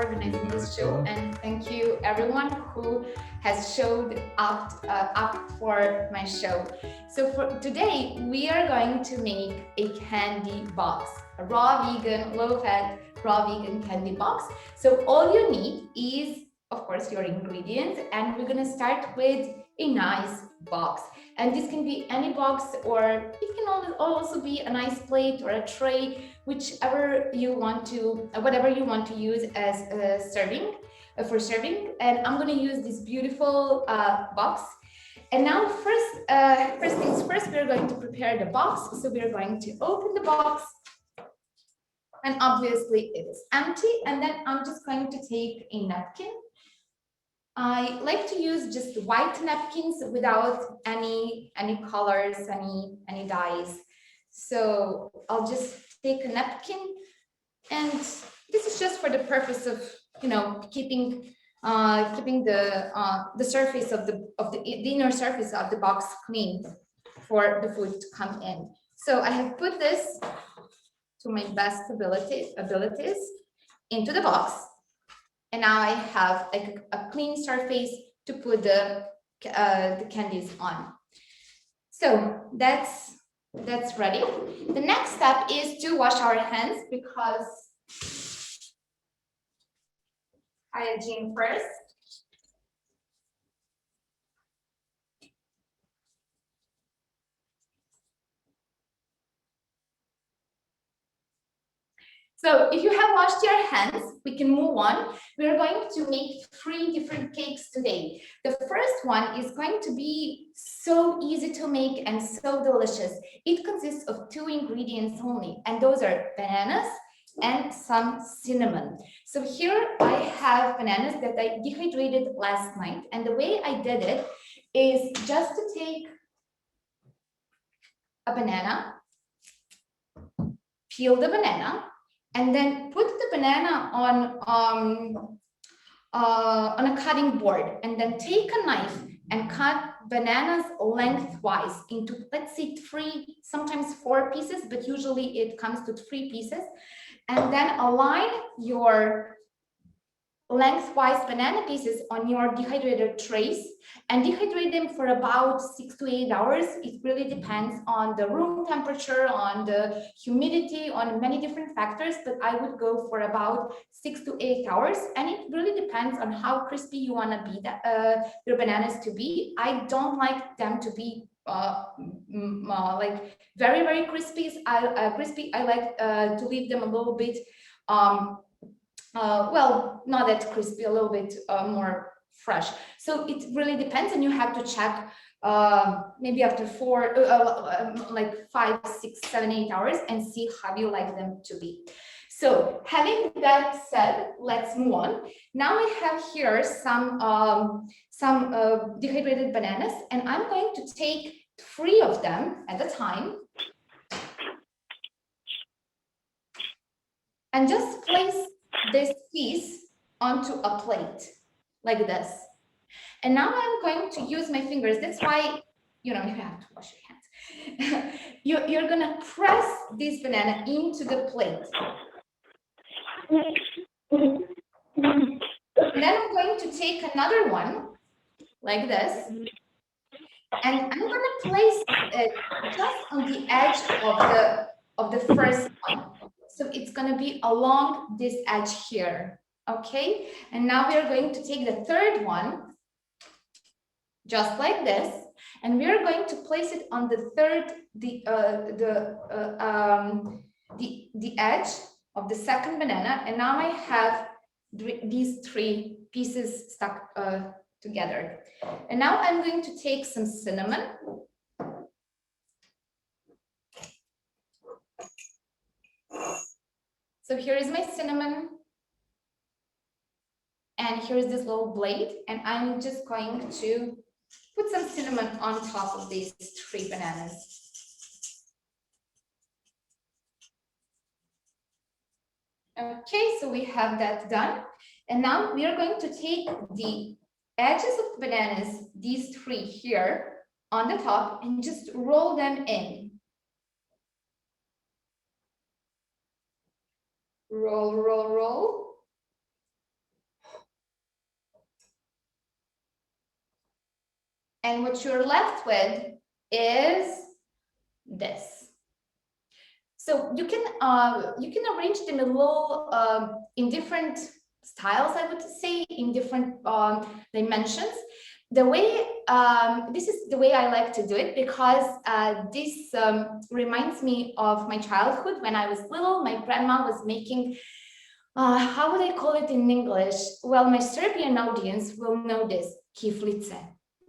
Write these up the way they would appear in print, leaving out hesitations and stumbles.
organizing this show, and thank you everyone who has showed up for my show. So for today, we are going to make a candy box, a raw vegan, low-fat, raw vegan candy box. So all you need is, of course, your ingredients, and we're gonna start with a nice box. And this can be any box, or it can also be a nice plate or a tray, whichever you want to, whatever you want to use as for serving. And I'm going to use this beautiful box. And now first things first, we're going to prepare the box. So we're going to open the box, and obviously it is empty. And then I'm just going to take a napkin. I like to use just white napkins without any colors, any dyes. So I'll just take a napkin, and this is just for the purpose of, you know, keeping the surface of the inner surface of the box clean for the food to come in. So I have put this to my best abilities into the box. And now I have a clean surface to put the candies on. So that's ready. The next step is to wash our hands, because hygiene first. So if you have washed your hands, we can move on. We're going to make 3 different cakes today. The first one is going to be so easy to make and so delicious. It consists of 2 ingredients only, and those are bananas and some cinnamon. So here I have bananas that I dehydrated last night, and the way I did it is just to take a banana, peel the banana, and then put the banana on a cutting board, and then take a knife and cut bananas lengthwise into, let's say, 3, sometimes 4 pieces, but usually it comes to 3 pieces. And then align your lengthwise banana pieces on your dehydrated trays and dehydrate them for about 6 to 8 hours. It really depends on the room temperature, on the humidity, on many different factors, but I would go for about 6 to 8 hours. And it really depends on how crispy you want to be your bananas to be. I don't like them to be like very crispy. I like to leave them a little bit well, not that crispy, a little bit more fresh. So it really depends, and you have to check maybe after 4, like 5, 6, 7, 8 hours, and see how you like them to be. So having that said, let's move on. Now I have here some dehydrated bananas, and I'm going to take 3 of them at a time and just place this piece onto a plate like this. And now I'm going to use my fingers. That's why, you know, you have to wash your hands. You're gonna press this banana into the plate. And then I'm going to take another one like this, and I'm gonna place it just on the edge of the first one. So it's going to be along this edge here, okay? And now we are going to take the third one, just like this, and we are going to place it on the edge of the second banana. And now I have these 3 pieces stuck together. And now I'm going to take some cinnamon. So here is my cinnamon, and here is this little blade, and I'm just going to put some cinnamon on top of these 3 bananas. Okay, so we have that done, and now we are going to take the edges of the bananas, these 3 here on the top, and just roll them in. Roll, roll, roll. And what you're left with is this. So you can arrange them a little in different styles, I would say, in different dimensions. The way this is the way I like to do it, because this reminds me of my childhood. When I was little, my grandma was making how would I call it in English? Well, my Serbian audience will know this, kiflice.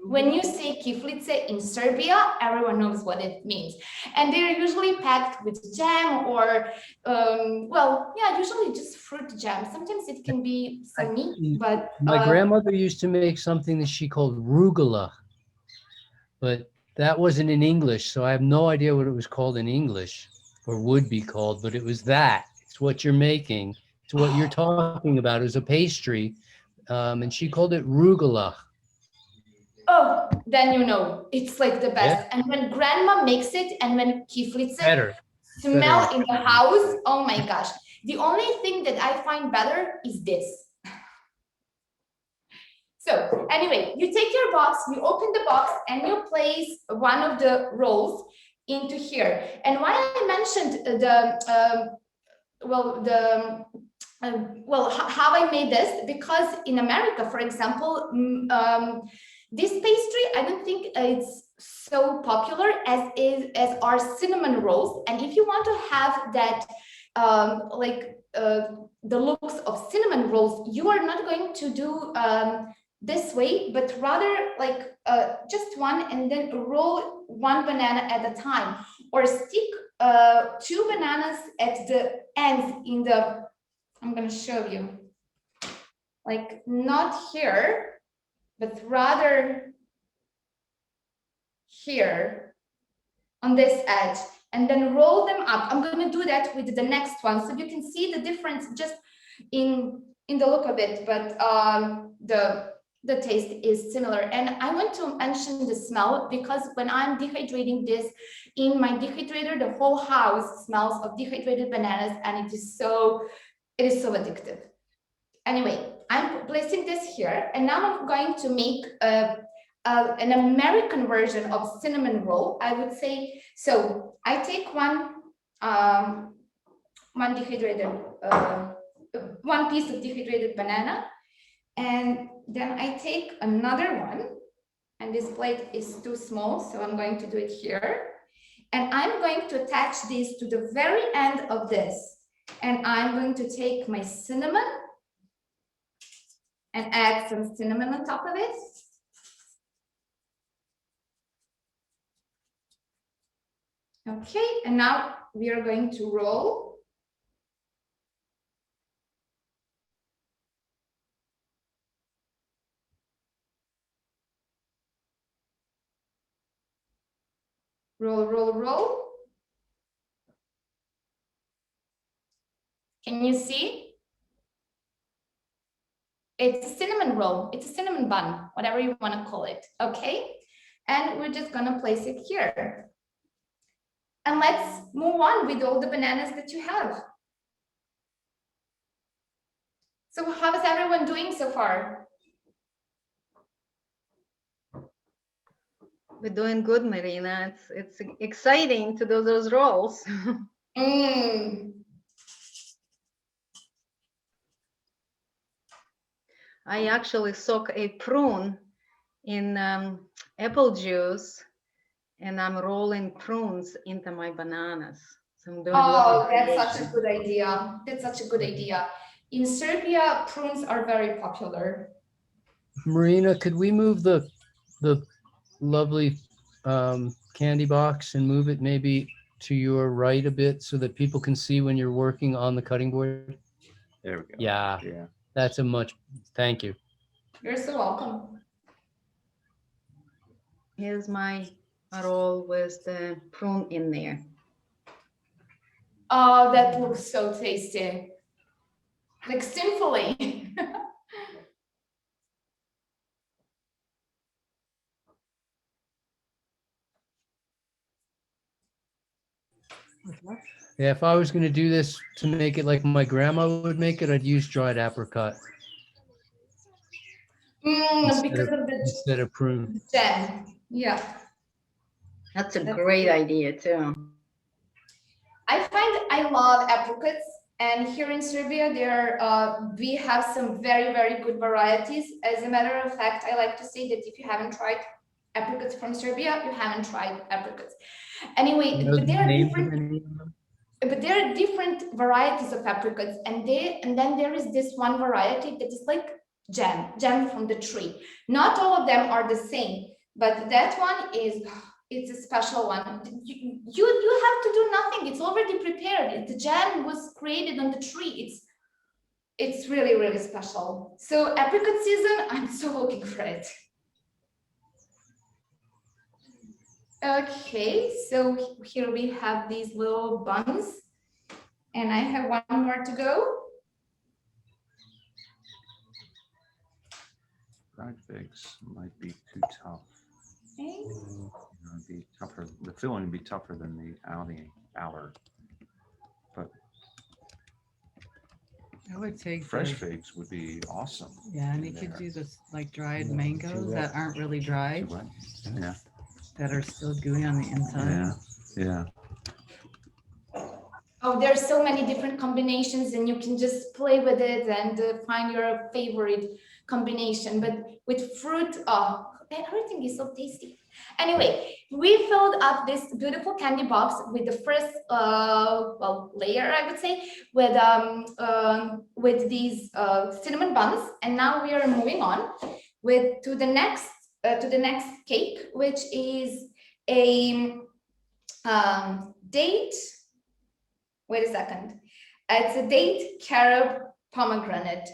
When you say kiflice in Serbia, everyone knows what it means. And they're usually packed with jam or, well, yeah, usually just fruit jam. Sometimes it can be some meat, but... My grandmother used to make something that she called rugula, but that wasn't in English, so I have no idea what it was called in English, or would be called, but it was that. It's what you're making. It's what you're talking about. It was a pastry, and she called it rugula. Oh, then you know, it's like the best. Yeah. And when grandma makes it and when kiflice Better. smell in the house, oh my gosh. The only thing that I find better is this. So anyway, you take your box, you open the box, and you place one of the rolls into here. And why I mentioned how I made this, because in America, for example, this pastry, I don't think it's so popular as our cinnamon rolls. And if you want to have that, the looks of cinnamon rolls, you are not going to do this way, but rather like just one, and then roll one banana at a time, or stick two bananas at the ends in the, I'm going to show you, like not here, but rather here on this edge, and then roll them up. I'm going to do that with the next one, so you can see the difference just in the look of it, but the taste is similar. And I want to mention the smell, because when I'm dehydrating this in my dehydrator, the whole house smells of dehydrated bananas, and it is so addictive. Anyway, I'm placing this here, and now I'm going to make an American version of cinnamon roll, I would say. So I take one dehydrated, one piece of dehydrated banana, and then I take another one, and this plate is too small, so I'm going to do it here. And I'm going to attach this to the very end of this. And I'm going to take my cinnamon and add some cinnamon on top of it. Okay, and now we are going to roll. Roll, roll, roll. Can you see? It's a cinnamon roll. It's a cinnamon bun, whatever you want to call it. Okay, and we're just going to place it here. And let's move on with all the bananas that you have. So how is everyone doing so far? We're doing good, Marina. It's exciting to do those rolls. I actually soak a prune in apple juice, and I'm rolling prunes into my bananas. So I'm doing that's such a good idea. That's such a good idea. In Serbia, prunes are very popular. Marina, could we move the lovely candy box and move it maybe to your right a bit so that people can see when you're working on the cutting board? There we go. Yeah. That's a much, thank you. You're so welcome. Here's my roll with the prune in there. Oh, that looks so tasty. Like simply. Yeah, if I was going to do this to make it like my grandma would make it, I'd use dried apricot. Because of instead of prune. the jam. Yeah. That's a That's great good. idea too. I find I love apricots, and here in Serbia, we have some very good varieties. As a matter of fact, I like to say that if you haven't tried apricots from Serbia, you haven't tried apricots. Anyway, You know but the there are names of different. any of them? But there are different varieties of apricots, and then there is this one variety that is like jam from the tree. Not all of them are the same, but that one is, it's a special one. You have to do nothing. It's already prepared. The jam was created on the tree. It's really special. So apricot season, I'm so looking for it. Okay, so here we have these little buns, and I have one more to go. Dried figs might be too tough. Okay. It'd be tougher. The filling would be tougher than the outer. But I would take fresh the, figs would be awesome. yeah, and in you could there. do this like dried Yeah, mangoes too that wet. aren't really dry, Too wet? Yeah, that are still gooey on the inside. yeah. Oh, there's so many different combinations, and you can just play with it and find your favorite combination. But with fruit, oh, everything is so tasty. Anyway, we filled up this beautiful candy box with the first, layer, I would say, with these cinnamon buns, and now we are moving on to the next cake, which is a date. Wait a second. It's a date carob pomegranate.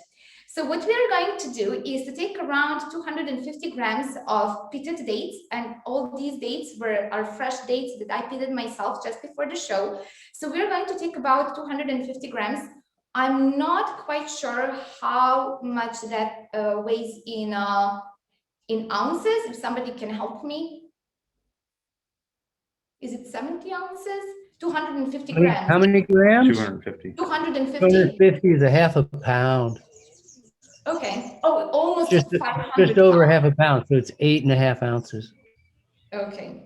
So what we are going to do is to take around 250 grams of pitted dates, and all these dates are fresh dates that I pitted myself just before the show. So we're going to take about 250 grams. I'm not quite sure how much that weighs in ounces. If somebody can help me. Is it 70 ounces? 250 grams. How many grams? 250. 250. 250 is a half a pound. Okay. Oh, almost Just 500 over pounds. half a pound, so it's 8.5 ounces. Okay.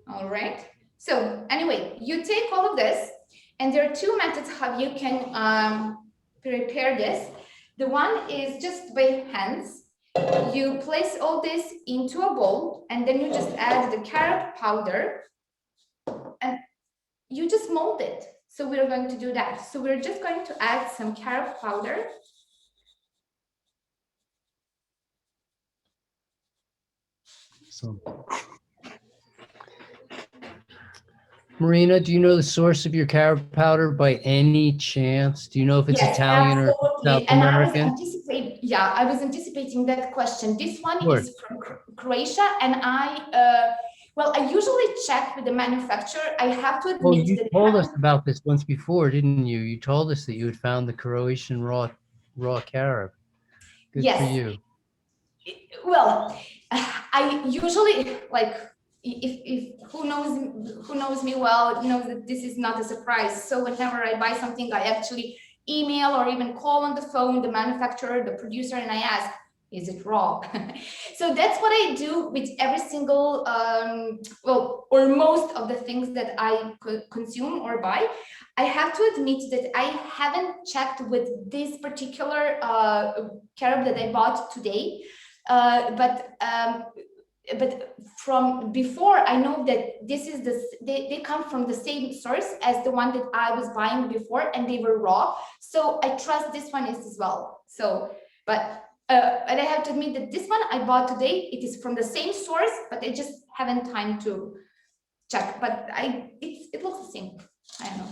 All right. So anyway, you take all of this, and there are two methods how you can prepare this. The one is just by hands. You place all this into a bowl, and then you just add the carob powder, and you just mold it. So we're going to do that. So we're just going to add some carob powder. So, Marina, do you know the source of your carob powder by any chance? Do you know if it's Yes, Italian or South absolutely. And American? I was anticipating that question. This one Sure. is from Croatia, and I usually check with the manufacturer. I have to admit Well, you that told us about this once before, didn't you? You told us that you had found the Croatian raw carob. Good yes. for you. Well, I usually like, if who knows me well knows that this is not a surprise. So whenever I buy something, I actually email or even call on the phone the manufacturer, the producer, and I ask, is it raw? So that's what I do with every single or most of the things that I consume or buy. I have to admit that I haven't checked with this particular carob that I bought today. But from before, I know that this is they come from the same source as the one that I was buying before, and they were raw. So I trust this one is as well. So, but I have to admit that this one I bought today, it is from the same source, but I just haven't time to check. But it looks the same. I don't know.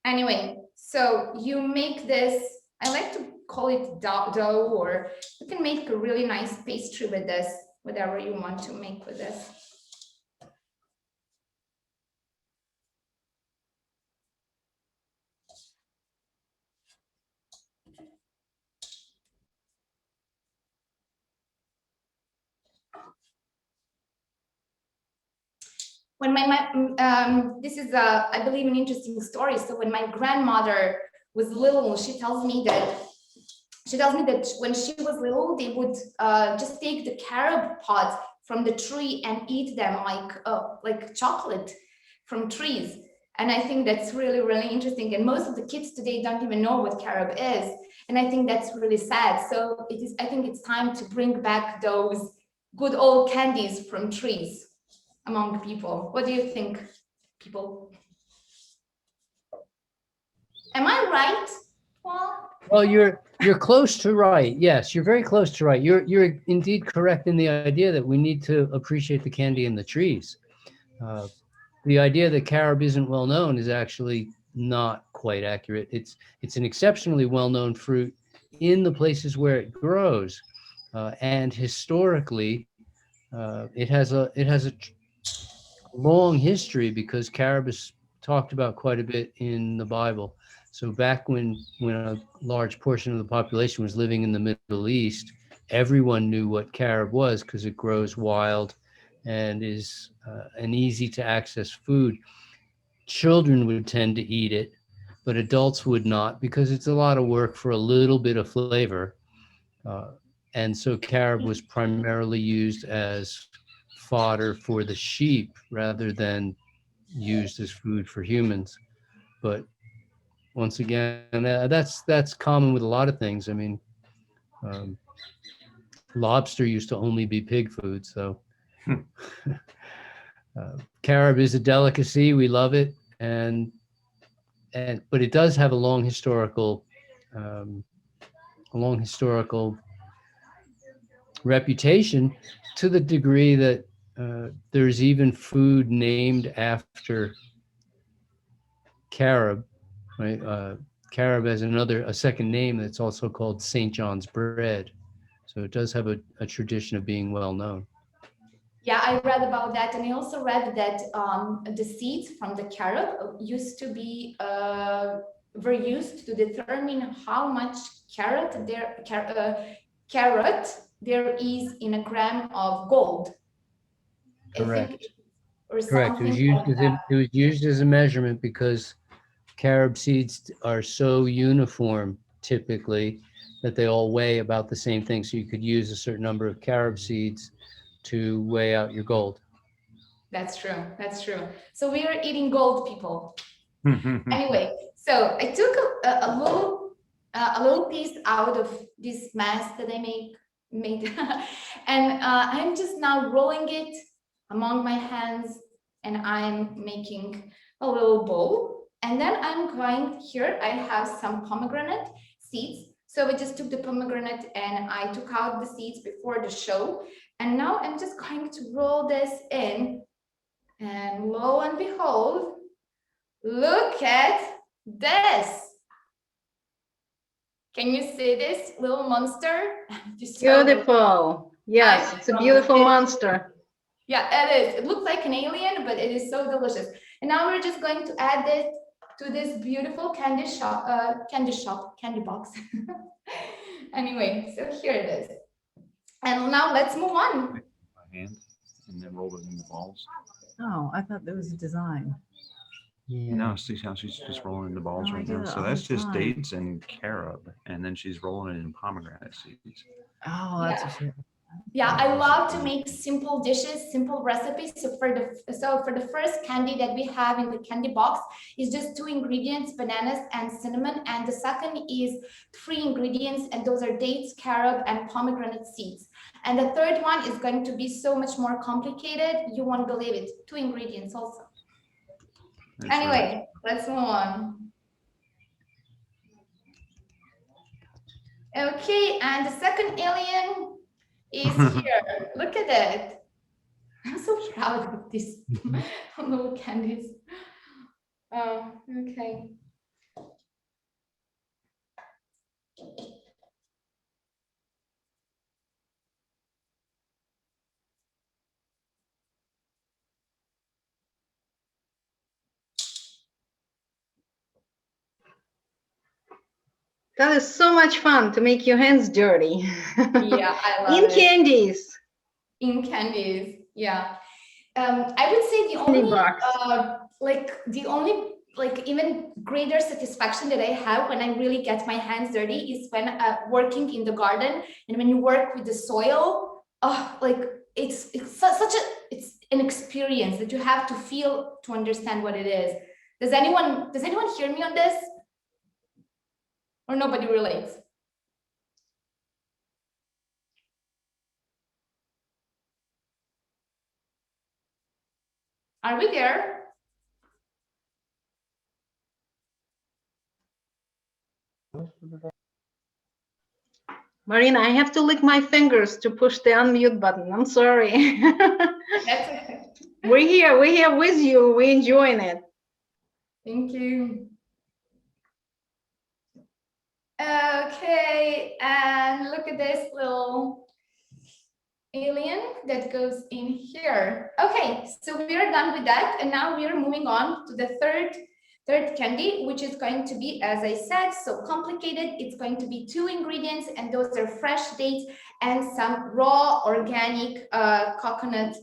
Anyway, so you make this, I like to call it dough, or you can make a really nice pastry with this, whatever you want to make with this. when this is I believe an interesting story. So when my grandmother was little, she tells me that when she was little, they would just take the carob pods from the tree and eat them like chocolate from trees. And I think that's really, really interesting. And most of the kids today don't even know what carob is. And I think that's really sad. So I think it's time to bring back those good old candies from trees among people. What do you think, people? Am I right, Paul? Well, you're close to right. Yes, you're very close to right. You're indeed correct in the idea that we need to appreciate the candy in the trees. The idea that carob isn't well known is actually not quite accurate. It's an exceptionally well known fruit in the places where it grows, and historically, it has a long history because carob is talked about quite a bit in the Bible. So back when a large portion of the population was living in the Middle East, everyone knew what carob was because it grows wild and is an easy to access food. Children would tend to eat it, but adults would not because it's a lot of work for a little bit of flavor. Uh, and so carob was primarily used as fodder for the sheep rather than used as food for humans. But once again, that's common with a lot of things. I mean, um, lobster used to only be pig food, so carob is a delicacy. We love it, and but it does have um, a long historical reputation, to the degree that there's even food named after carob, right? Carob has a second name that's also called St. John's bread. So it does have a tradition of being well known. Yeah, I read about that, and I also read that the seeds from the carob used to be were used to determine how much carrot there is in a gram of gold. Correct. I think, or Correct. something like that. It was used as a measurement because carob seeds are so uniform typically that they all weigh about the same thing. So you could use a certain number of carob seeds to weigh out your gold. That's true. That's true. So we are eating gold, people. Anyway, so I took a little piece out of this mask that I made, and I'm just now rolling it among my hands, and I'm making a little bowl. And then I'm going here. I have some pomegranate seeds. So I just took the pomegranate and I took out the seeds before the show. And now I'm just going to roll this in. And lo and behold, look at this. Can you see this little monster? Beautiful. Yes, it's a beautiful monster. Yeah, it is. It looks like an alien, but it is so delicious. And now we're just going to add this to this beautiful candy box. Anyway, so here it is. And now let's move on. My hand, and then roll it into balls. Oh, I thought that was a design. Yeah. No, see how she's just rolling into balls Oh, I right do now. that So all that's the just time. dates and carob, and then she's rolling it in pomegranate seeds. Oh, that's Yeah. what she. Yeah, I love to make simple dishes, simple recipes. So for the first candy that we have in the candy box is just 2 ingredients, bananas and cinnamon. And the second is 3 ingredients, and those are dates, carob, and pomegranate seeds. And the third one is going to be so much more complicated. You won't believe it. 2 ingredients also. That's Anyway, let's move on. Okay, and the second alien is here. Look at it. I'm so proud of these little candies. Okay. That is so much fun to make your hands dirty. Yeah, I love In it. candies. In candies, yeah. I would say the Candy only box. like even greater satisfaction that I have when I really get my hands dirty is when working in the garden, and when you work with the soil. Oh, like such it's an experience that you have to feel to understand what it is. Does anyone hear me on this, or nobody relates? Are we there? Marina, I have to lick my fingers to push the unmute button. I'm sorry. That's okay. We're here with you. We're enjoying it. Thank you. Okay, and look at this little alien that goes in here. Okay, so we are done with that, and now we are moving on to the third candy, which is going to be, as I said, so complicated. It's going to be 2 ingredients, and those are fresh dates and some raw organic coconut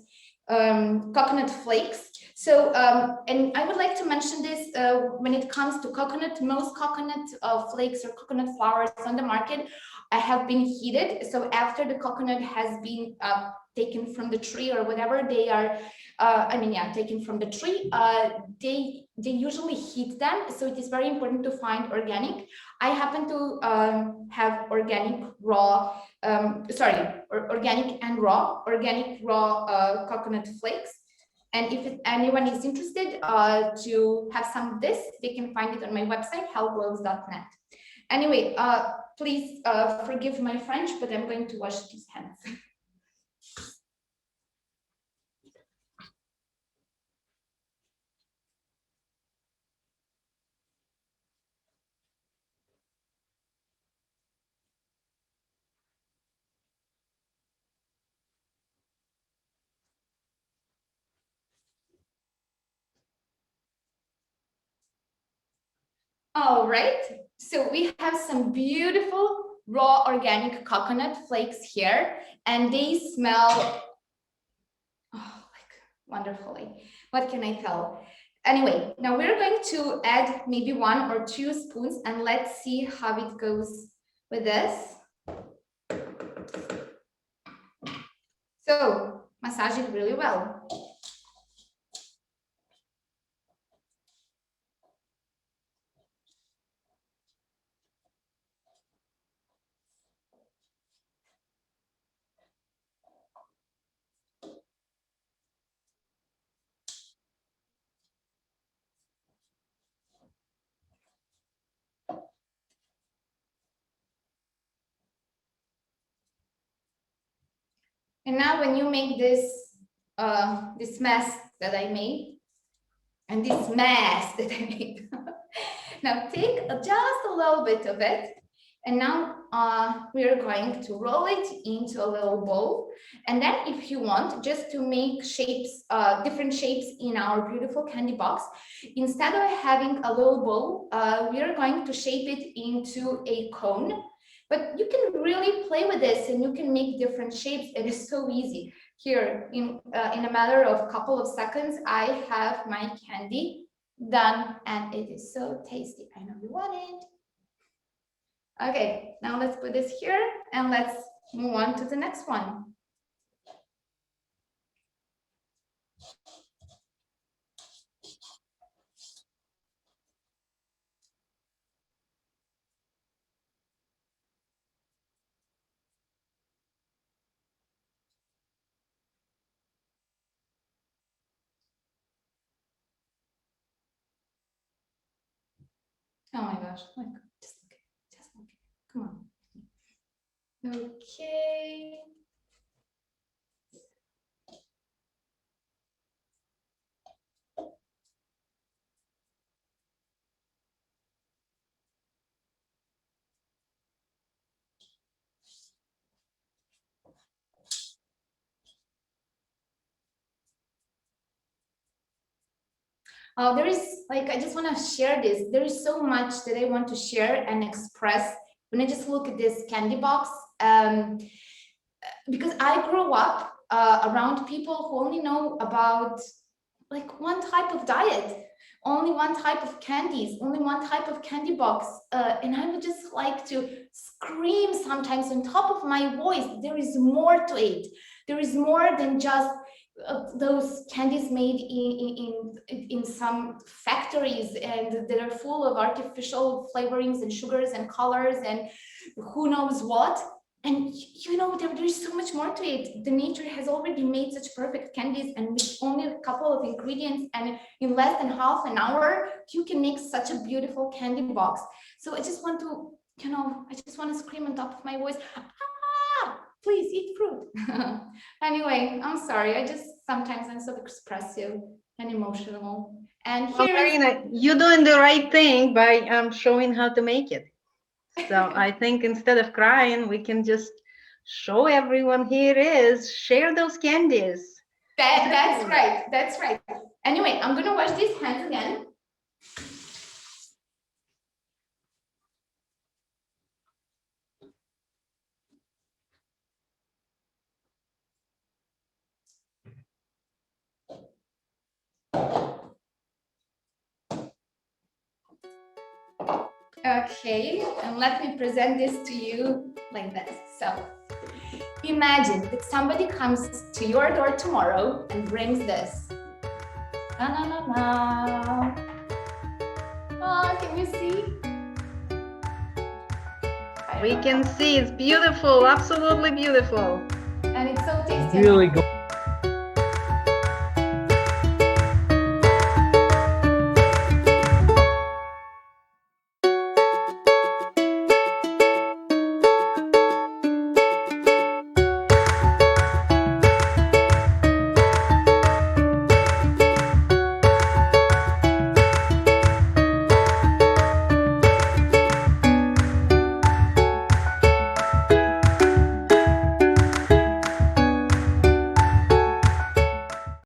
flakes. So, and I would like to mention this, when it comes to coconut, most coconut flakes or coconut flours on the market have been heated. So after the coconut has been taken from the tree or whatever, they are, taken from the tree, they usually heat them. So it is very important to find organic. I happen to have organic raw, organic raw coconut flakes. And if anyone is interested to have some of this, they can find it on my website, hellglows.net. Anyway, please forgive my French, but I'm going to wash these hands. All right, so we have some beautiful raw organic coconut flakes here, and they smell like wonderfully. What can I tell? Anyway, now we're going to add maybe 1 or 2 spoons, and let's see how it goes with this. So massage it really well. And now when you make this mess that I made, and this mess that I made, now take just a little bit of it, and now we are going to roll it into a little bowl. And then if you want, just to make shapes, different shapes in our beautiful candy box, instead of having a little bowl, we are going to shape it into a cone. But you can really play with this, and you can make different shapes. It is so easy. Here, in a matter of a couple of seconds, I have my candy done, and it is so tasty. I know you want it. Okay, now let's put this here, and let's move on to the next one. Oh my gosh, like, just look, come on. Okay. There is, like, I just want to share this. There is so much that I want to share and express when I just look at this candy box. Because I grew up around people who only know about like one type of diet, only one type of candies, only one type of candy box. And I would just like to scream sometimes on top of my voice, there is more to it. There is more than just those candies made in some factories and that are full of artificial flavorings and sugars and colors and who knows what. And you know, there's so much more to it. The nature has already made such perfect candies, and with only a couple of ingredients and in less than half an hour, you can make such a beautiful candy box. So I just want to, you know, I just want to scream on top of my voice, ah, please eat fruit. Anyway, I'm sorry. Sometimes I'm so expressive and emotional. And Well, here is Marina, you're doing the right thing by showing how to make it. So I think instead of crying, we can just show everyone, here it is, share those candies. that's right. That's right. Anyway, I'm gonna wash these hands again. Okay, and let me present this to you like this. So imagine that somebody comes to your door tomorrow and brings this. Na, na, na, na. Oh, can you see? We can see it's beautiful, absolutely beautiful. And it's so tasty. Really good.